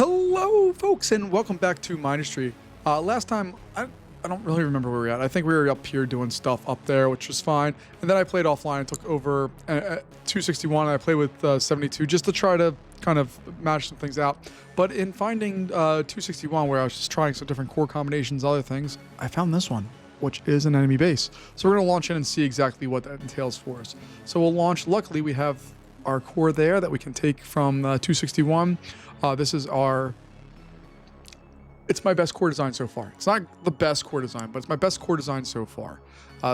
Hello, folks, and welcome back to Mindustry. Last time, I don't really remember where we were at. I think we were up here doing stuff up there, which was fine. And then I played offline and took over 261, and I played with 72 just to try to kind of match some things out. But in finding 261, where I was just trying some different core combinations, other things, I found this one, which is an enemy base. So we're going to launch in and see exactly what that entails for us. So we'll launch. Luckily, we have our core there that we can take from 261. This is it's my best core design so far. It's not the best core design, but it's my best core design so far.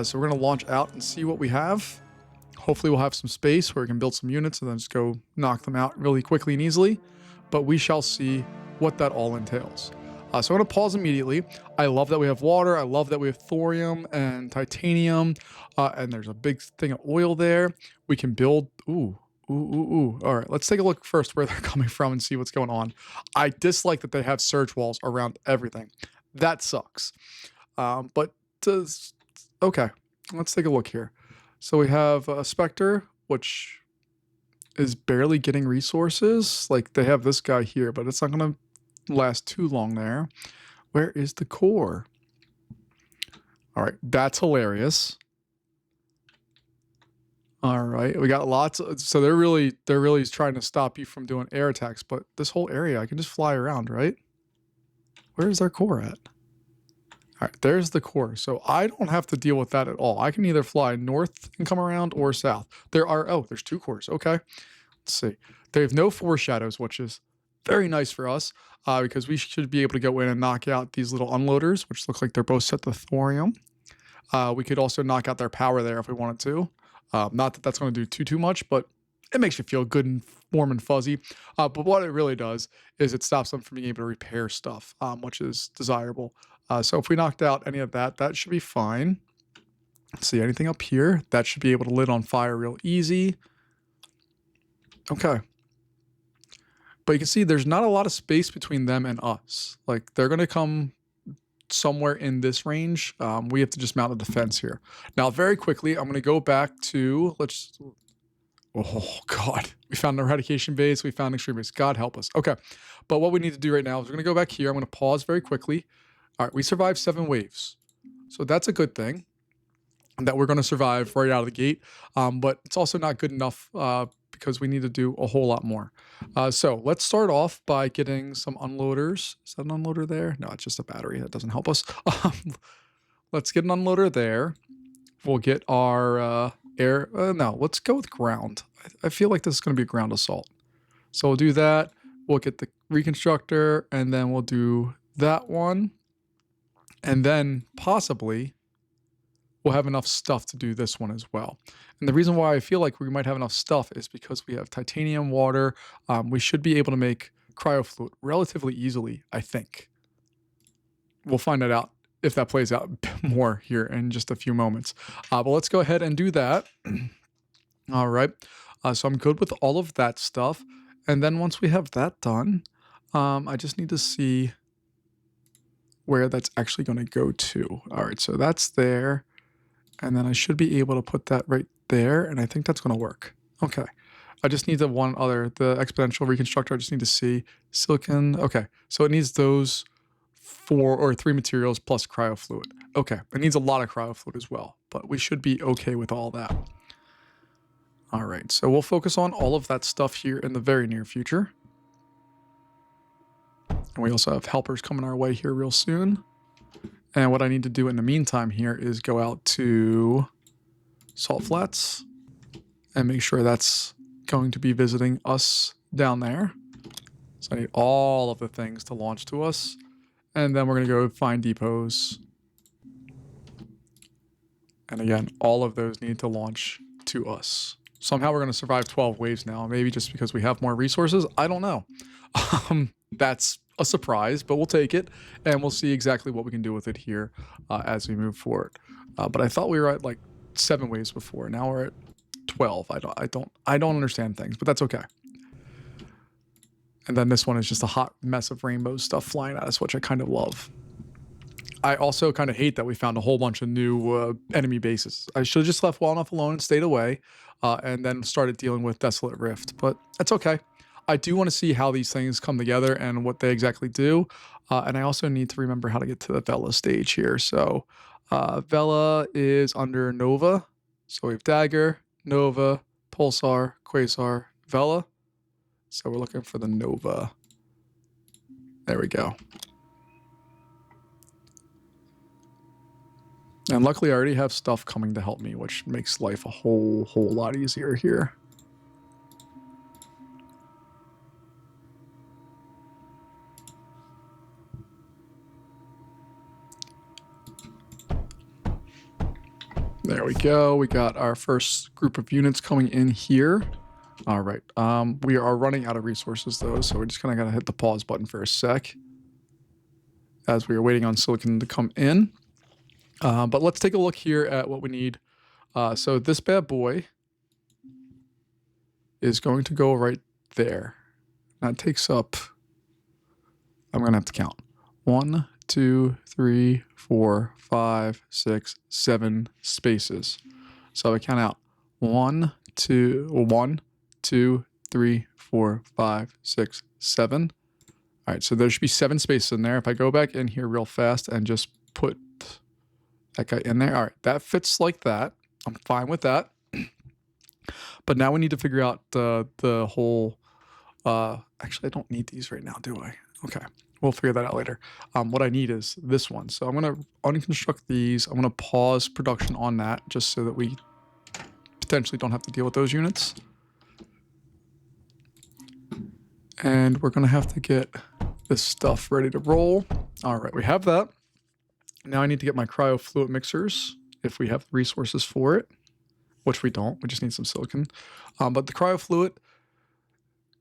So we're going to launch out and see what we have. Hopefully we'll have some space where we can build some units and then just go knock them out really quickly and easily. But we shall see what that all entails. So I'm going to pause immediately. I love that we have water. I love that we have thorium and titanium. And there's a big thing of oil there. We can build... Ooh. All right, let's take a look first where they're coming from and see what's going on. I dislike that they have surge walls around everything. That sucks. Okay, let's take a look here. So we have a Spectre, which is barely getting resources. Like, they have this guy here, but it's not going to last too long there. Where is the core? All right, that's hilarious. All right, we got lots of, so they're really trying to stop you from doing air attacks, but this whole area I can just fly around, right? Where's their core at? All right, there's the core. So I don't have to deal with that at all. I can either fly north and come around or south. There's two cores. Okay. Let's see. They have no foreshadows, which is very nice for us because we should be able to go in and knock out these little unloaders, which look like they're both set to thorium. We could also knock out their power there if we wanted to. Not that that's going to do too much, but it makes you feel good and warm and fuzzy. But what it really does is it stops them from being able to repair stuff, which is desirable. So if we knocked out any of that, that should be fine. Let's see, anything up here? That should be able to lit on fire real easy. Okay. But you can see there's not a lot of space between them and us. Like, they're going to come somewhere in this range. We have to just mount a defense here. Now, very quickly, I'm going to go back to, oh God, we found an eradication base. We found an extreme base. God help us. Okay. But what we need to do right now is we're going to go back here. I'm going to pause very quickly. All right. We survived 7 waves. So that's a good thing that we're going to survive right out of the gate. But it's also not good enough because we need to do a whole lot more. So let's start off by getting some unloaders. Is that an unloader there? No, it's just a battery. That doesn't help us. Let's get an unloader there. We'll get our air. No, let's go with ground. I feel like this is going to be a ground assault. So we'll do that. We'll get the reconstructor, and then we'll do that one. And then possibly we'll have enough stuff to do this one as well. And the reason why I feel like we might have enough stuff is because we have titanium, water. We should be able to make Cryofluid relatively easily, I think. We'll find that out if that plays out more here in just a few moments. But let's go ahead and do that. All right. So I'm good with all of that stuff. And then once we have that done, I just need to see where that's actually going to go to. All right. So that's there. And then I should be able to put that right there. And I think that's going to work. Okay. I just need the exponential reconstructor. I just need to see silicon. Okay. So it needs those 4 or 3 materials plus Cryofluid. Okay. It needs a lot of Cryofluid as well, but we should be okay with all that. All right. So we'll focus on all of that stuff here in the very near future. And we also have helpers coming our way here real soon. And what I need to do in the meantime here is go out to Salt Flats and make sure that's going to be visiting us down there. So I need all of the things to launch to us. And then we're going to go find depots. And again, all of those need to launch to us. Somehow we're going to survive 12 waves now. Maybe just because we have more resources. I don't know. That's a surprise, but we'll take it, and we'll see exactly what we can do with it here as we move forward. But I thought we were at like 7 waves before. Now we're at 12. I don't understand things, but that's okay. And then this one is just a hot mess of rainbow stuff flying at us, which I kind of love. I also kind of hate that we found a whole bunch of new enemy bases. I should have just left well enough alone and stayed away, and then started dealing with Desolate Rift, but that's okay. I do want to see how these things come together and what they exactly do. And I also need to remember how to get to the Vela stage here. So Vela is under Nova. So we have Dagger, Nova, Pulsar, Quasar, Vela. So we're looking for the Nova. There we go. And luckily I already have stuff coming to help me, which makes life a whole lot easier here. There we go. We got our first group of units coming in here. All right. We are running out of resources though, so we're just kind of got to hit the pause button for a sec as we are waiting on silicon to come in. But let's take a look here at what we need. So this bad boy is going to go right there. That takes up, I'm going to have to count. 1, 2, 3, 4, 5, 6, 7 spaces. So I count out 1, 2, 3, 4, 5, 6, 7. All right, so there should be 7 spaces in there. If I go back in here real fast and just put that guy in there. All right, that fits like that. I'm fine with that. But now we need to figure out the whole... actually, I don't need these right now, do I? Okay, we'll figure that out later. What I need is this one. So I'm going to unconstruct these. I'm going to pause production on that just so that we potentially don't have to deal with those units. And we're going to have to get this stuff ready to roll. All right, we have that. Now I need to get my cryofluid mixers if we have the resources for it, which we don't. We just need some silicon. But the cryofluid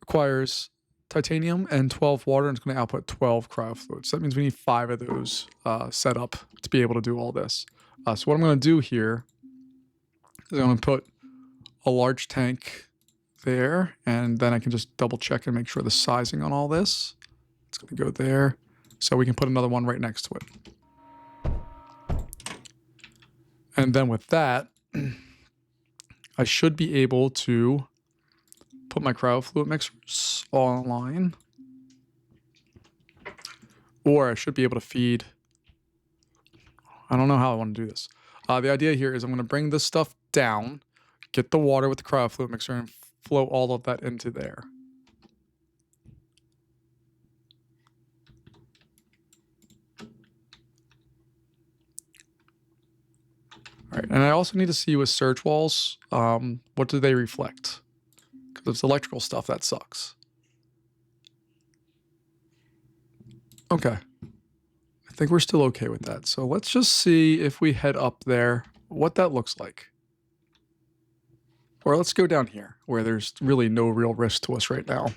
requires titanium and 12 water, and it's going to output 12 cryofluids. So that means we need 5 of those set up to be able to do all this. So what I'm going to do here is I'm going to put a large tank there, and then I can just double check and make sure the sizing on all this. It's going to go there. So we can put another one right next to it. And then with that, I should be able to put my cryofluid mixers online. Or I should be able to feed... I don't know how I want to do this. The idea here is I'm going to bring this stuff down, get the water with the cryofluid mixer, and flow all of that into there. All right, and I also need to see with surge walls, what do they reflect? Because if it's electrical stuff, that sucks. Okay. I think we're still okay with that. So let's just see if we head up there, what that looks like. Or let's go down here, where there's really no real risk to us right now.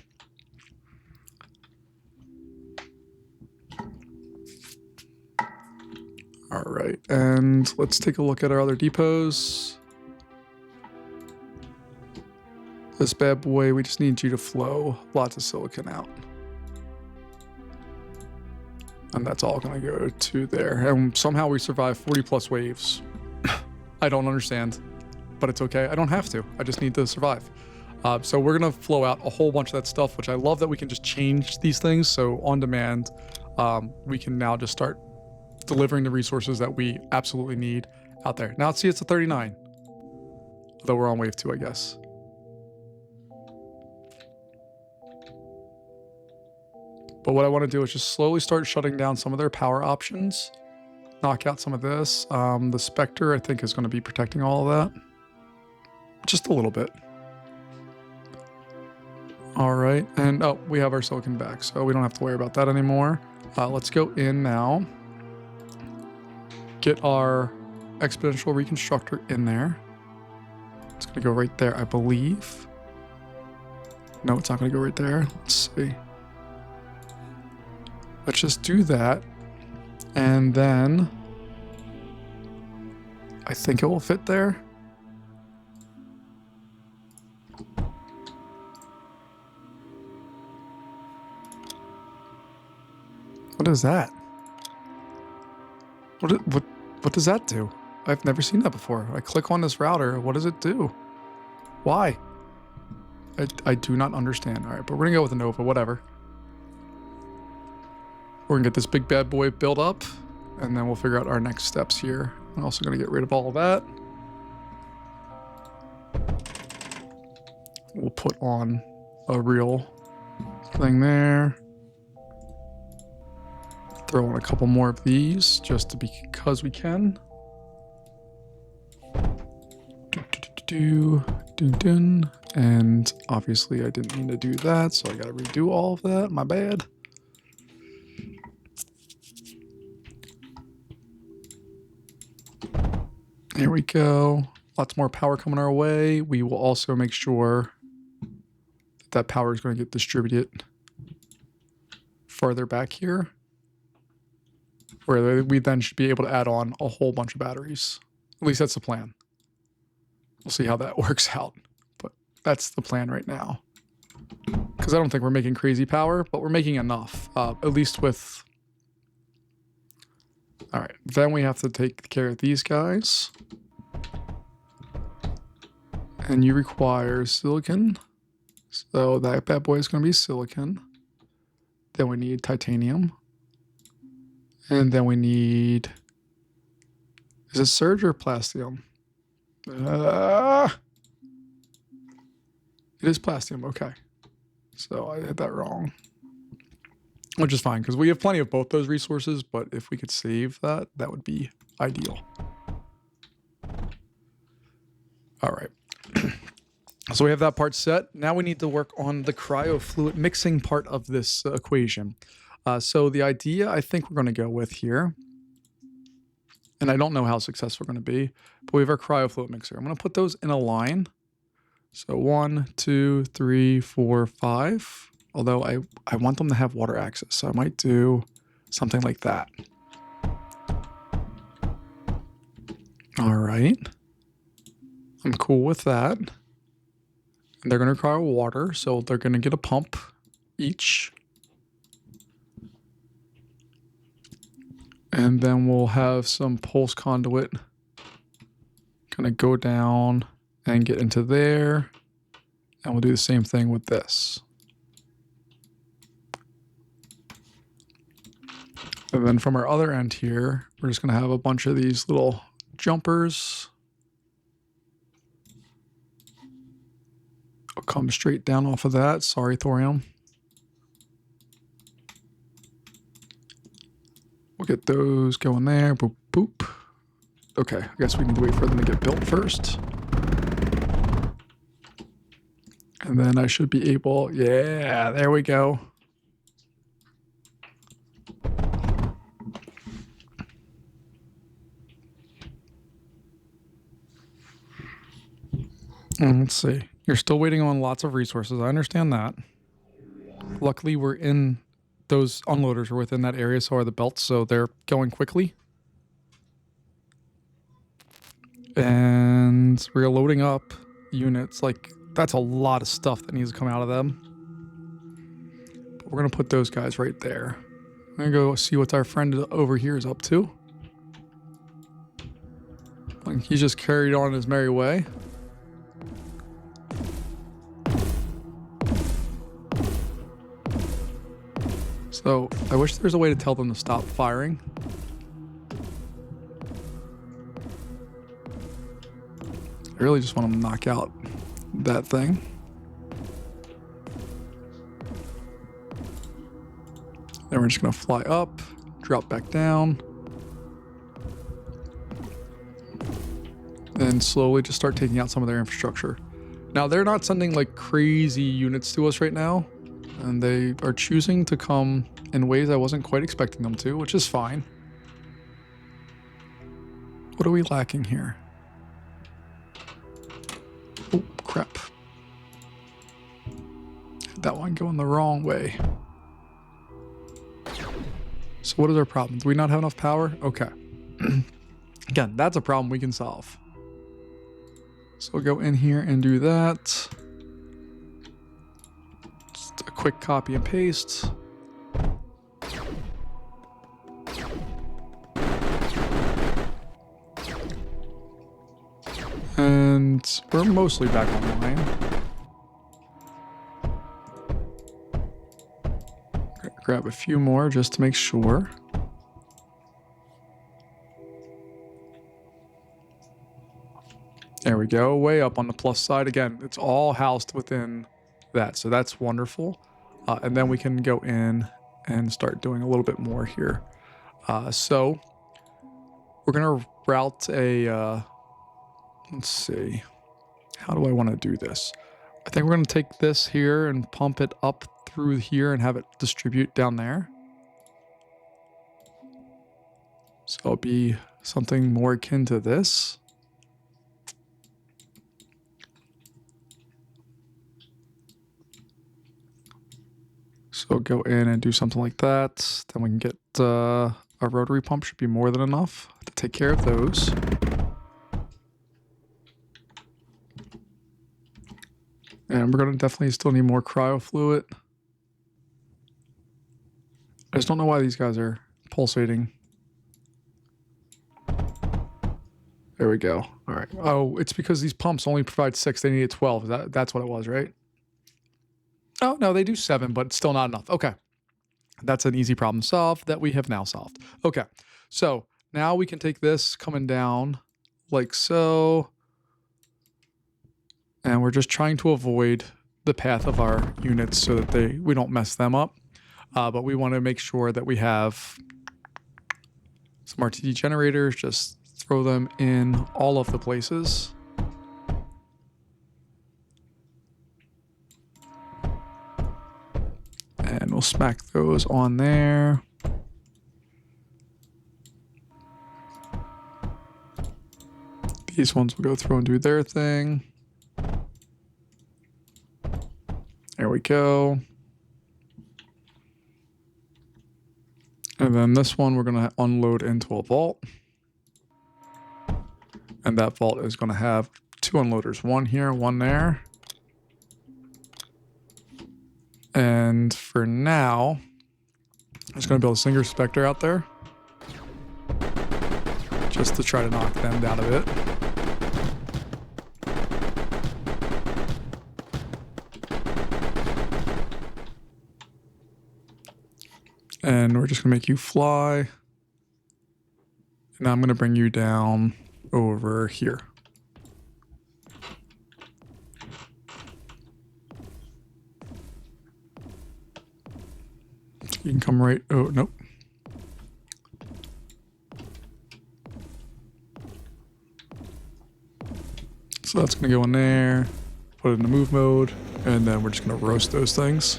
All right, and let's take a look at our other depots. This bad boy, we just need you to flow lots of silicon out. And that's all gonna go to there. And somehow we survive 40 plus waves. I don't understand, but it's okay. I don't have to, I just need to survive. So we're gonna flow out a whole bunch of that stuff, which I love that we can just change these things. So on demand, we can now just start delivering the resources that we absolutely need out there. Now, see, it's a 39. Although we're on wave 2, I guess. But what I want to do is just slowly start shutting down some of their power options. Knock out some of this. The Spectre, I think, is going to be protecting all of that. Just a little bit. All right. And, oh, we have our silicon back, so we don't have to worry about that anymore. Let's go in now. Get our exponential reconstructor in there. It's going to go right there, I believe. No, it's not going to go right there. Let's see. Let's just do that. And then I think it will fit there. What is that? What does that do? I've never seen that before. I click on this router. What does it do? Why? I do not understand. All right, but we're gonna go with a Nova, whatever. We're gonna get this big bad boy built up, and then we'll figure out our next steps here. I'm also gonna get rid of all of that. We'll put on a real thing there. Throw in a couple more of these just to because we can. And obviously I didn't mean to do that, so I gotta redo all of that. My bad. There we go. Lots more power coming our way. We will also make sure that power is going to get distributed farther back here, where we then should be able to add on a whole bunch of batteries. At least that's the plan. We'll see how that works out, but that's the plan right now. Because I don't think we're making crazy power, but we're making enough, at least with... All right, then we have to take care of these guys. And you require silicon. So that bad boy is going to be silicon. Then we need titanium. And then we need... Is it surge or plastium? It is plastium, okay. So I did that wrong. Which is fine, because we have plenty of both those resources, but if we could save that, that would be ideal. All right. So we have that part set. Now we need to work on the cryofluid mixing part of this equation. So the idea I think we're going to go with here, and I don't know how successful we're going to be, but we have our cryofluid mixer. I'm going to put those in a line. So 1, 2, 3, 4, 5. Although I want them to have water access, so I might do something like that. All right. I'm cool with that. And they're going to require water, so they're going to get a pump each. And then we'll have some pulse conduit kind of go down and get into there. And we'll do the same thing with this. And then from our other end here, we're just going to have a bunch of these little jumpers. I'll come straight down off of that. Sorry, thorium. We'll get those going there. Boop, boop. Okay, I guess we need to wait for them to get built first. And then I should be able... Yeah, there we go. Let's see. You're still waiting on lots of resources. I understand that. Luckily, we're in... Those unloaders are within that area, so are the belts, so they're going quickly. And we're loading up units. Like, that's a lot of stuff that needs to come out of them. But we're going to put those guys right there. I'm going to go see what our friend over here is up to. Like, he's just carried on his merry way. So, I wish there's a way to tell them to stop firing. I really just want them to knock out that thing. Then we're just going to fly up, drop back down. And slowly just start taking out some of their infrastructure. Now, they're not sending like crazy units to us right now. And they are choosing to come in ways I wasn't quite expecting them to, which is fine. What are we lacking here? Oh, crap. That one going the wrong way. So what is our problem? Do we not have enough power? Okay. Again, that's a problem we can solve. So we'll go in here and do that. Just a quick copy and paste. And we're mostly back online. grab a few more just to make sure. There we go, way up on the plus side. Again, it's all housed within that, so that's wonderful. And then we can go in and start doing a little bit more here. So we're gonna route a, let's see, how do I want to do this? I think we're gonna take this here and pump it up through here and have it distribute down there. So it'll be something more akin to this. So go in and do something like that. Then we can get a rotary pump, should be more than enough to take care of those. And we're going to definitely still need more cryofluid. I just don't know why these guys are pulsating. There we go. All right. Oh, it's because these pumps only provide 6. They needed 12. That's what it was, right? Oh, no, they do 7, but still not enough. Okay. That's an easy problem solved that we have now solved. Okay. So now we can take this coming down like so. And we're just trying to avoid the path of our units so that we don't mess them up. But we want to make sure that we have some RTD generators. Just throw them in all of the places. And we'll smack those on there. These ones will go through and do their thing. There we go. And then this one we're going to unload into a vault. And that vault is going to have 2 unloaders. One here, one there. And for now, I'm just going to build a single Spectre out there. Just to try to knock them down a bit. And we're just going to make you fly. And now I'm going to bring you down over here. You can come right... Oh, nope. So that's going to go in there. Put it in the move mode. And then we're just going to roast those things.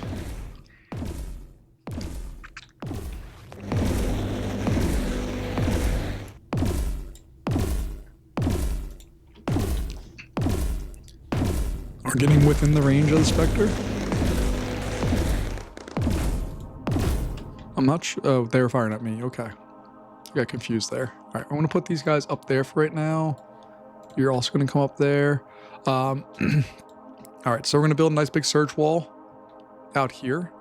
We're getting within the range of the Spectre. I'm not sure. Oh, they were firing at me. Okay. I got confused there. All right. I'm going to put these guys up there for right now. You're also going to come up there. All right. So we're going to build a nice big surge wall out here.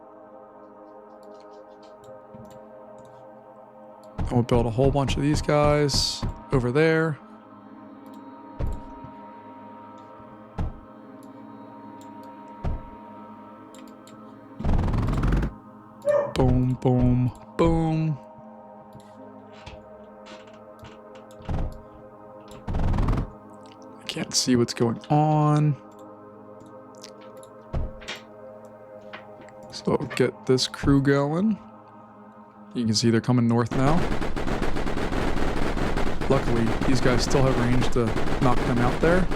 And we'll build a whole bunch of these guys over there. Boom, boom, boom. I can't see what's going on. So get this crew going. You can see they're coming north now. Luckily, these guys still have range to knock them out there.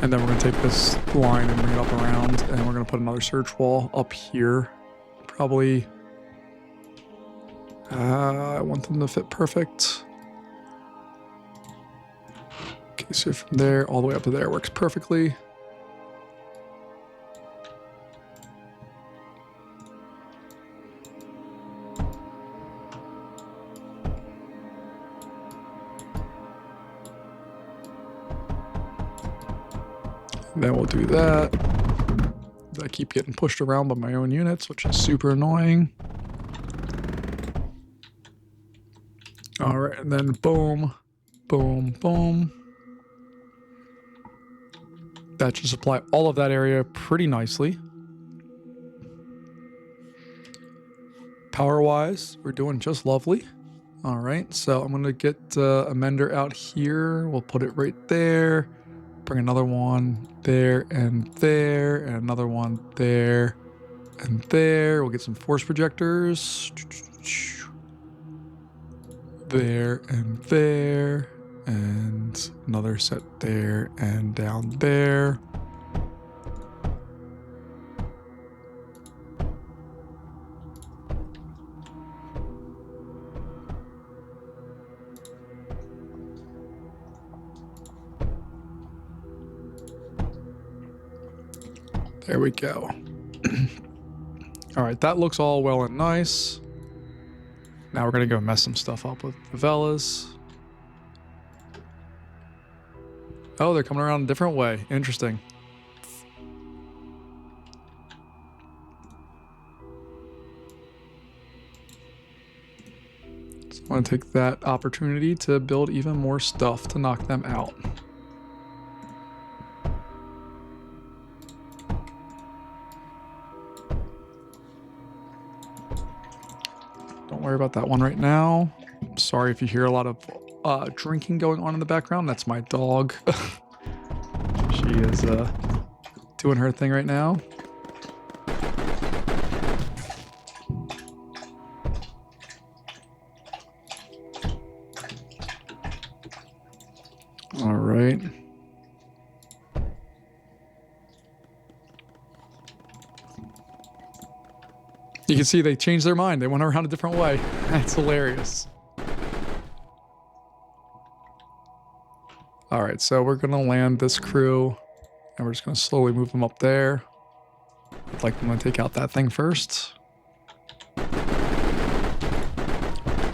And then we're going to take this line and bring it up around, and we're going to put another search wall up here. Probably, I want them to fit perfect. Okay, so from there all the way up to there works perfectly. And then we'll do that. I keep getting pushed around by my own units, which is super annoying. All right, and then boom, boom, boom. That should supply all of that area pretty nicely. Power-wise, we're doing just lovely. All right, so I'm going to get a mender out here. We'll put it right there. Bring another one there, and another one there, and there. We'll get some force projectors. There, and another set there, and down there. There we go. All right, that looks all well and nice. Now we're gonna go mess some stuff up with the Velas. Oh, they're coming around a different way. Interesting. So I want to take that opportunity to build even more stuff to knock them out. Don't worry about that one right now. Sorry if you hear a lot of drinking going on in the background. That's my dog. She is doing her thing right now. All right. You can see they changed their mind. They went around a different way. That's hilarious. All right, so we're going to land this crew, and we're just going to slowly move them up there. I'd like them to take out that thing first. Got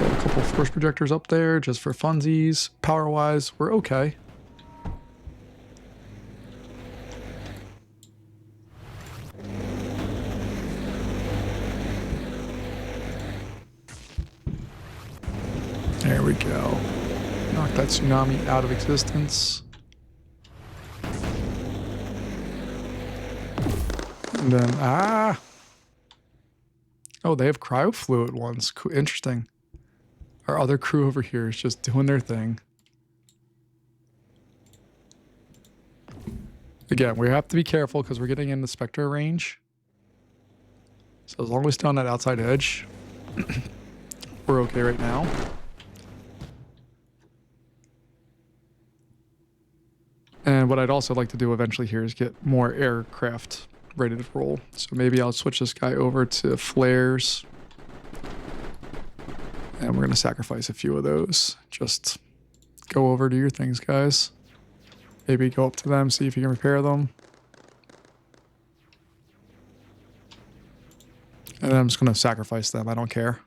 a couple force projectors up there just for funsies. Power-wise, we're okay. There we go. Knock that tsunami out of existence. And then, oh, they have cryofluid ones. Cool. Interesting. Our other crew over here is just doing their thing. Again, we have to be careful because we're getting in the Spectre range. So as long as we stay on that outside edge, we're okay right now. And what I'd also like to do eventually here is get more aircraft ready to roll. So maybe I'll switch this guy over to flares. And we're going to sacrifice a few of those. Just go over to your things, guys. Maybe go up to them, see if you can repair them. And then I'm just going to sacrifice them. I don't care.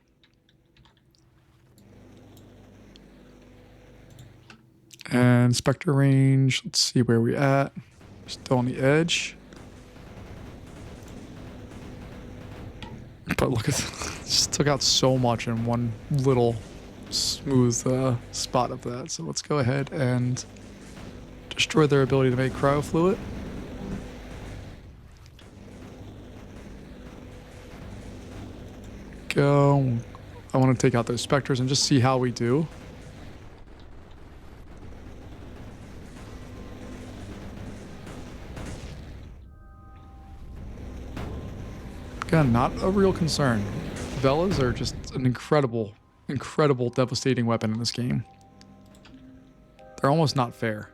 And Spectre range, let's see where we at. Still on the edge. But look at that. Just took out so much in one little smooth spot of that. So let's go ahead and destroy their ability to make cryofluid. Go. I want to take out those Spectres and just see how we do. Again, not a real concern. Velas are just an incredible, incredible, devastating weapon in this game. They're almost not fair.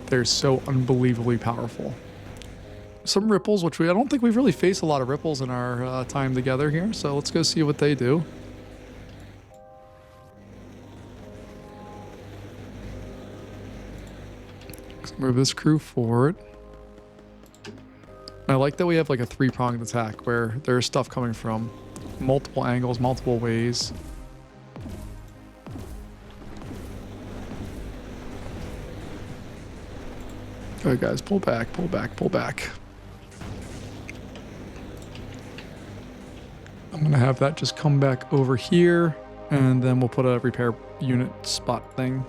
They're so unbelievably powerful. Some ripples, which I don't think we've really faced a lot of ripples in our time together here, so let's go see what they do. Let's move this crew forward. I like that we have like a three-pronged attack where there's stuff coming from multiple angles, multiple ways. All right, guys, pull back, pull back, pull back. I'm going to have that just come back over here, and then we'll put a repair unit spot thing.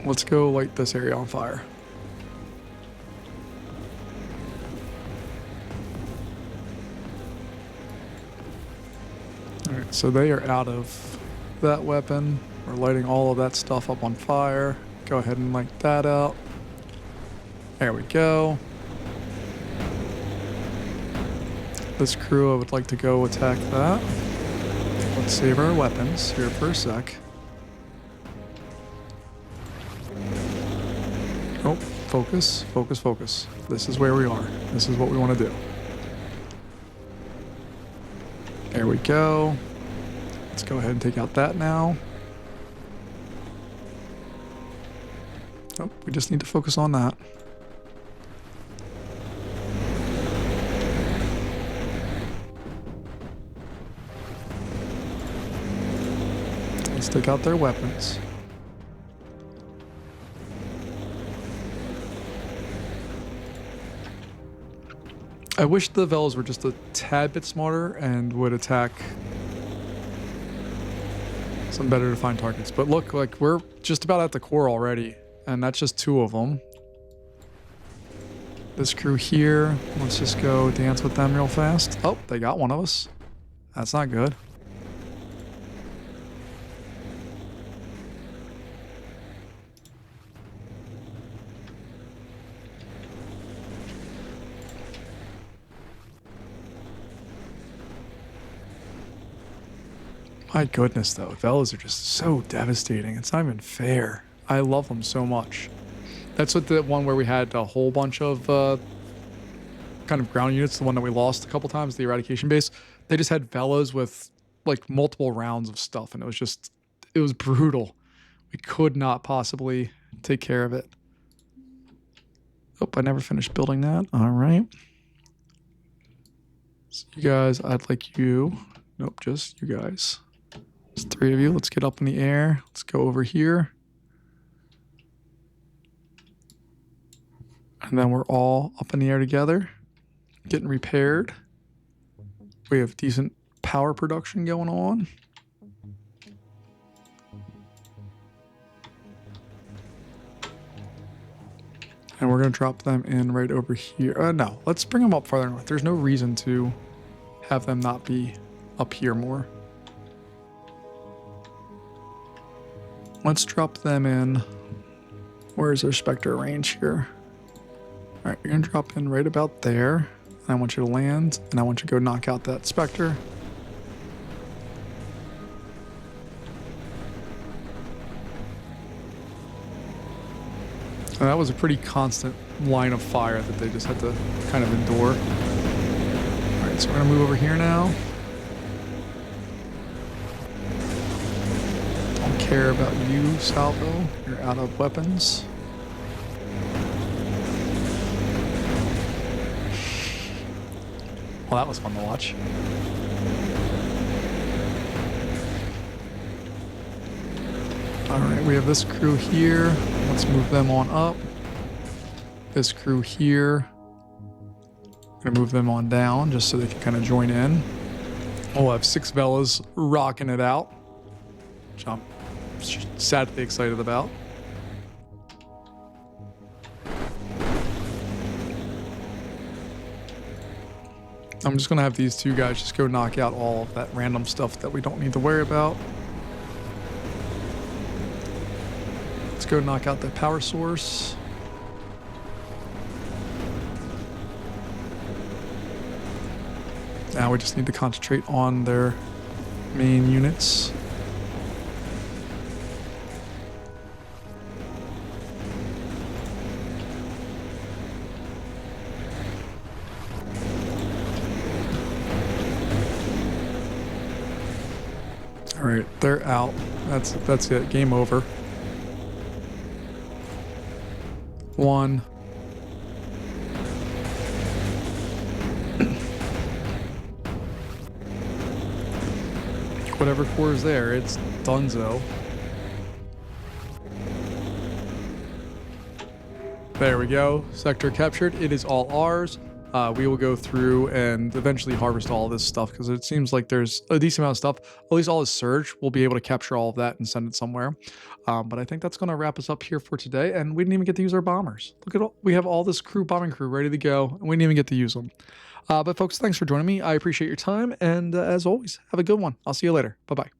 Let's go light this area on fire. Alright, so they are out of that weapon. We're lighting all of that stuff up on fire. Go ahead and light that out. There we go. This crew, I would like to go attack that. Let's save our weapons here for a sec. Oh, focus, focus, focus. This is where we are. This is what we want to do. There we go. Let's go ahead and take out that now. Oh, we just need to focus on that. Let's take out their weapons. I wish the Velas were just a tad bit smarter and would attack some better defined targets. But look, like we're just about at the core already, and that's just 2 of them. This crew here, let's just go dance with them real fast. Oh, they got one of us. That's not good. My goodness, though. Velas are just so devastating. It's not even fair. I love them so much. That's what the one where we had a whole bunch of kind of ground units, the one that we lost a couple times, the eradication base. They just had Velas with like multiple rounds of stuff, and it was brutal. We could not possibly take care of it. Oh, I never finished building that. All right. So you guys, I'd like you. Nope, just you guys. There's 3 of you. Let's get up in the air. Let's go over here. And then we're all up in the air together, getting repaired. We have decent power production going on. And we're going to drop them in right over here. No, let's bring them up farther north. There's no reason to have them not be up here more. Let's drop them in. Where's their Spectre range here? All right, you're going to drop in right about there. And I want you to land, and I want you to go knock out that Spectre. And that was a pretty constant line of fire that they just had to kind of endure. All right, so we're going to move over here now. Don't care about you, Salvo. You're out of weapons. Well, that was fun to watch. Alright, we have this crew here. Let's move them on up. This crew here. I'm gonna move them on down just so they can kind of join in. We'll have 6 Velas rocking it out, which I'm sadly excited about. I'm just gonna have these 2 guys just go knock out all of that random stuff that we don't need to worry about. Let's go knock out the power source. Now we just need to concentrate on their main units. All right, they're out. That's it. Game over. 1. Whatever core is there, it's Dunzo. There we go. Sector captured. It is all ours. we will go through and eventually harvest all this stuff because it seems like there's a decent amount of stuff. At least all this surge, we'll be able to capture all of that and send it somewhere. But I think that's going to wrap us up here for today. And we didn't even get to use our bombers. Look at all, we have all this bombing crew ready to go, and we didn't even get to use them. But folks, thanks for joining me. I appreciate your time. And as always, have a good one. I'll see you later. Bye-bye.